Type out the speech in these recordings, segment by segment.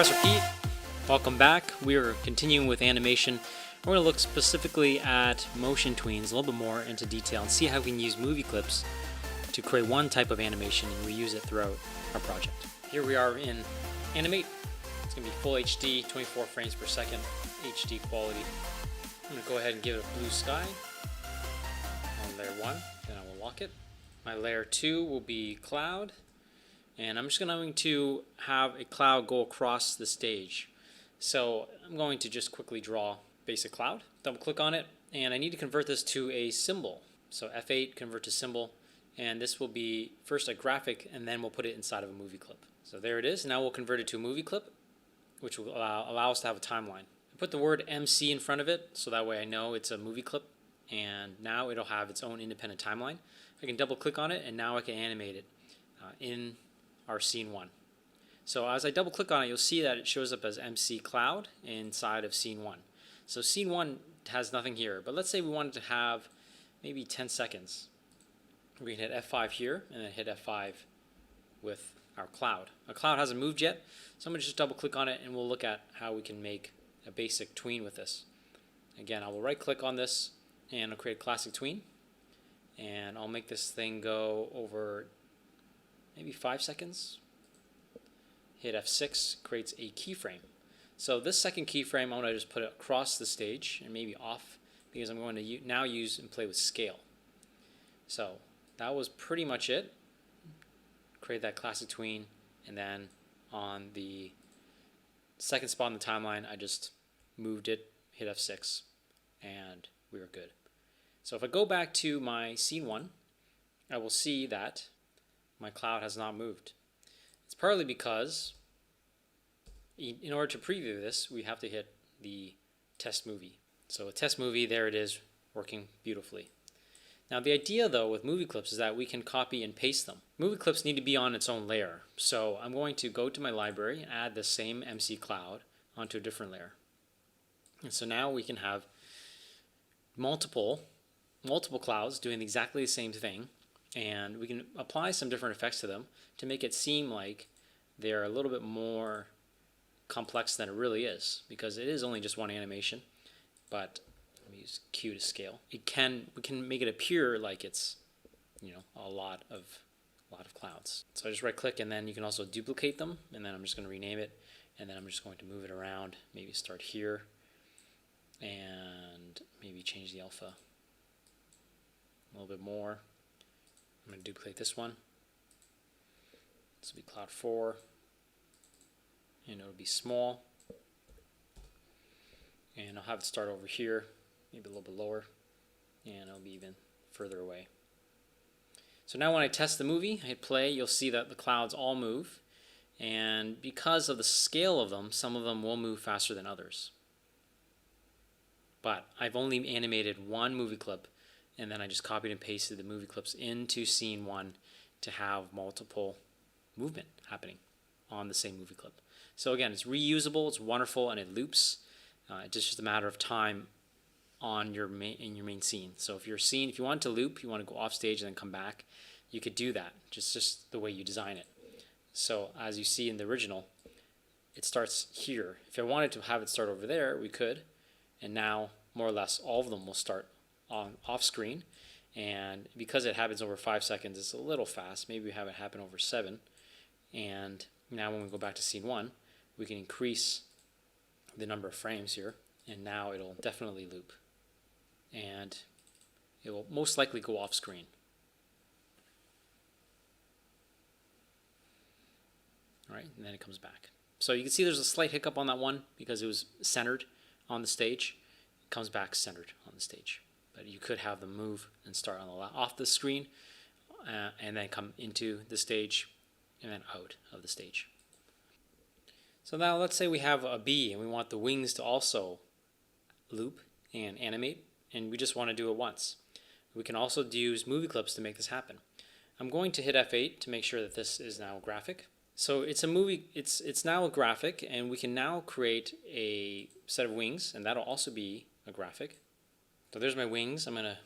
Professor Pete. Welcome back. We are continuing with animation. We're going to look specifically at motion tweens a little bit more into detail and see how we can use movie clips to create one type of animation and reuse it throughout our project. Here we are in Animate. It's going to be full HD, 24 frames per second, HD quality. I'm going to go ahead and give it a blue sky on layer 1, then I will lock it. My layer 2 will be cloud, and I'm just going to have a cloud go across the stage. So I'm going to just quickly draw basic cloud, double click on it, and I need to convert this to a symbol. So F8, convert to symbol, and this will be first a graphic, and then we'll put it inside of a movie clip. So there it is. Now we'll convert it to a movie clip, which will allow us to have a timeline. I put the word MC in front of it, so that way I know it's a movie clip, and now it'll have its own independent timeline. I can double click on it, and now I can animate it in our scene 1. So as I double click on it, you'll see that it shows up as MC Cloud inside of scene 1. So scene 1 has nothing here, but let's say we wanted to have maybe 10 seconds. We can hit F5 here and then hit F5 with our cloud. Our cloud hasn't moved yet, so I'm going to just double click on it and we'll look at how we can make a basic tween with this. Again, I will right click on this and I'll create a classic tween, and I'll make this thing go over maybe 5 seconds. Hit F6, creates a keyframe. So this second keyframe, I'm going to just put it across the stage and maybe off, because I'm going to now use and play with scale. So that was pretty much it. Create that classic tween, and then on the second spot in the timeline, I just moved it, hit F6, and we were good. So if I go back to my scene 1, I will see that my cloud has not moved. It's partly because in order to preview this, we have to hit the test movie. So a test movie, there it is, working beautifully. Now the idea though with movie clips is that we can copy and paste them. Movie clips need to be on its own layer. So I'm going to go to my library and add the same MC Cloud onto a different layer. And so now we can have multiple clouds doing exactly the same thing, and we can apply some different effects to them to make it seem like they're a little bit more complex than it really is, because it is only just one animation. But let me use Q to scale. We can make it appear like it's, you know, a lot of clouds. So I just right click, and then you can also duplicate them, and then I'm just going to rename it, and then I'm just going to move it around, maybe start here and maybe change the alpha a little bit more. I'm going to duplicate this one. This will be cloud 4, and it'll be small, and I'll have it start over here, maybe a little bit lower, and it'll be even further away. So now when I test the movie, I hit play, you'll see that the clouds all move, and because of the scale of them, some of them will move faster than others. But I've only animated one movie clip, and then I just copied and pasted the movie clips into scene 1 to have multiple movement happening on the same movie clip. So again, it's reusable, it's wonderful, and it loops. It's just a matter of time on in your main scene. So if you want to loop, you want to go off stage and then come back, you could do that, just the way you design it. So as you see in the original, it starts here. If I wanted to have it start over there, we could, and now more or less all of them will start off screen, and because it happens over 5 seconds, it's a little fast. Maybe we have it happen over 7, and now when we go back to scene 1, we can increase the number of frames here, and now it'll definitely loop, and it will most likely go off screen. Alright, and then it comes back. So you can see there's a slight hiccup on that one because it was centered on the stage. It comes back centered on the stage. But you could have them move and start on the off the screen, and then come into the stage and then out of the stage. So now let's say we have a bee and we want the wings to also loop and animate, and we just want to do it once. We can also use movie clips to make this happen. I'm going to hit F8 to make sure that this is now a graphic. So it's a movie, it's now a graphic, and we can now create a set of wings, and that'll also be a graphic. So there's my wings. I'm going to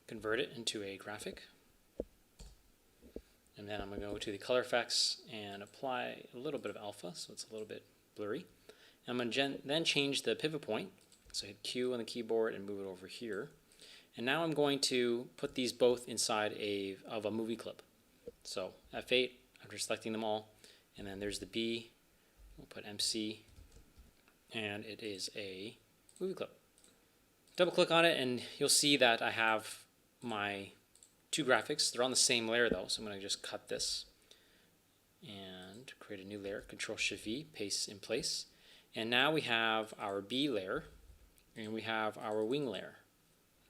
convert it into a graphic. And then I'm going to go to the color effects and apply a little bit of alpha, so it's a little bit blurry. I'm going to then change the pivot point. So hit Q on the keyboard and move it over here. And now I'm going to put these both inside of a movie clip. So F8, after selecting them all, and then there's the B. We'll put MC, and it is a movie clip. Double click on it and you'll see that I have my two graphics. They're on the same layer though, so I'm going to just cut this and create a new layer. Control-Shift-V, paste in place. And now we have our B layer and we have our wing layer.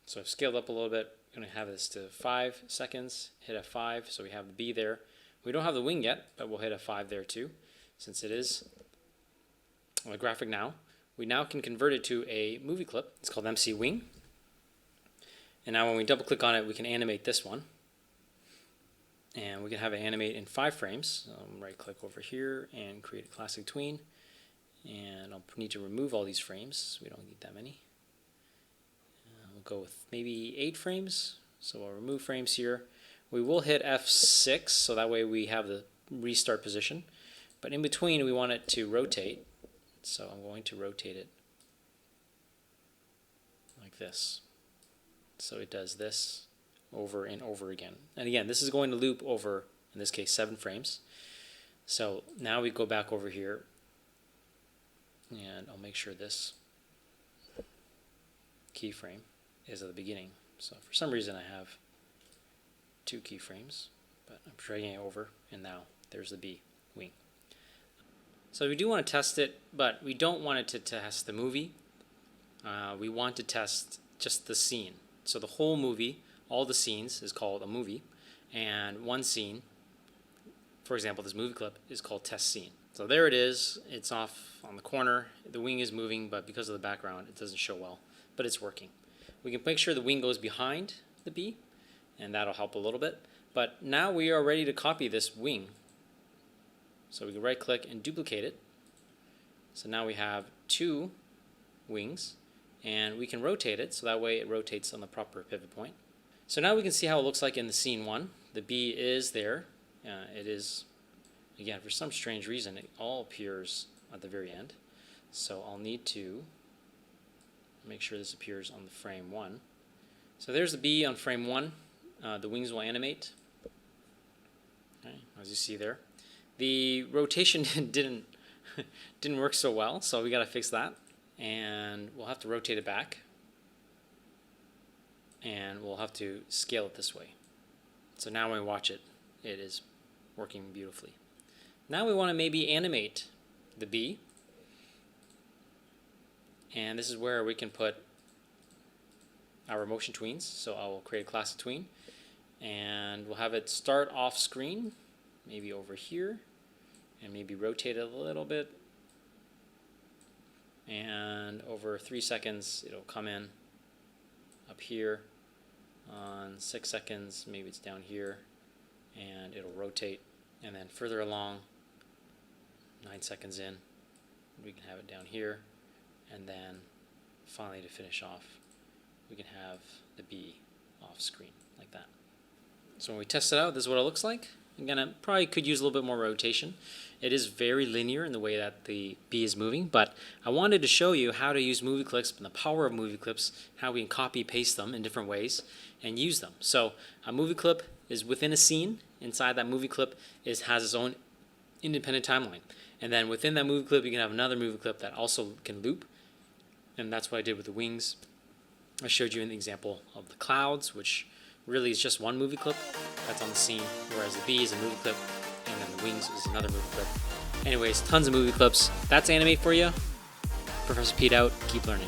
So I've scaled up a little bit. I'm going to have this to 5 seconds, hit F5, so we have the B there. We don't have the wing yet, but we'll hit F5 there too, since it is a graphic now. We now can convert it to a movie clip. It's called MC Wing. And now when we double click on it, we can animate this one. And we can have it animate in 5 frames. Right click over here and create a classic tween. And I'll need to remove all these frames. We don't need that many. We'll go with maybe 8 frames. So I'll remove frames here. We will hit F6, so that way we have the restart position. But in between, we want it to rotate. So I'm going to rotate it like this. So it does this over and over again. And again, this is going to loop over, in this case, 7 frames. So now we go back over here, and I'll make sure this keyframe is at the beginning. So for some reason I have 2 keyframes, but I'm dragging it over, and now there's the B wing. So we do want to test it, but we don't want it to test the movie. We want to test just the scene. So the whole movie, all the scenes, is called a movie, and one scene, for example, this movie clip, is called test scene. So there it is. It's off on the corner. The wing is moving, but because of the background, it doesn't show well, but it's working. We can make sure the wing goes behind the B, and that'll help a little bit. But now we are ready to copy this wing. So we can right click and duplicate it. So now we have 2 wings, and we can rotate it so that way it rotates on the proper pivot point. So now we can see how it looks like in the scene 1. The B is there. It is, again, for some strange reason, it all appears at the very end. So I'll need to make sure this appears on the frame 1. So there's the B on frame 1. The wings will animate, okay, as you see there. The rotation didn't work so well, so we got to fix that, and we'll have to rotate it back, and we'll have to scale it this way. So now when we watch it, it is working beautifully. Now we want to maybe animate the B, and this is where we can put our motion tweens. So I will create a classic tween, and we'll have it start off screen, maybe over here, and maybe rotate it a little bit, and over 3 seconds it'll come in up here. On 6 seconds maybe it's down here, and it'll rotate, and then further along, 9 seconds in, we can have it down here, and then finally to finish off we can have the B off screen like that. So when we test it out, this is what it looks like. Again, I probably could use a little bit more rotation. It is very linear in the way that the B is moving, but I wanted to show you how to use movie clips and the power of movie clips, how we can copy paste them in different ways and use them. So a movie clip is within a scene. Inside that movie clip has its own independent timeline. And then within that movie clip, you can have another movie clip that also can loop. And that's what I did with the wings. I showed you an example of the clouds, which really is just one movie clip that's on the scene, whereas the B is a movie clip, and then the wings is another movie clip. Anyways, tons of movie clips. That's Animate for you. Professor Pete out. Keep learning.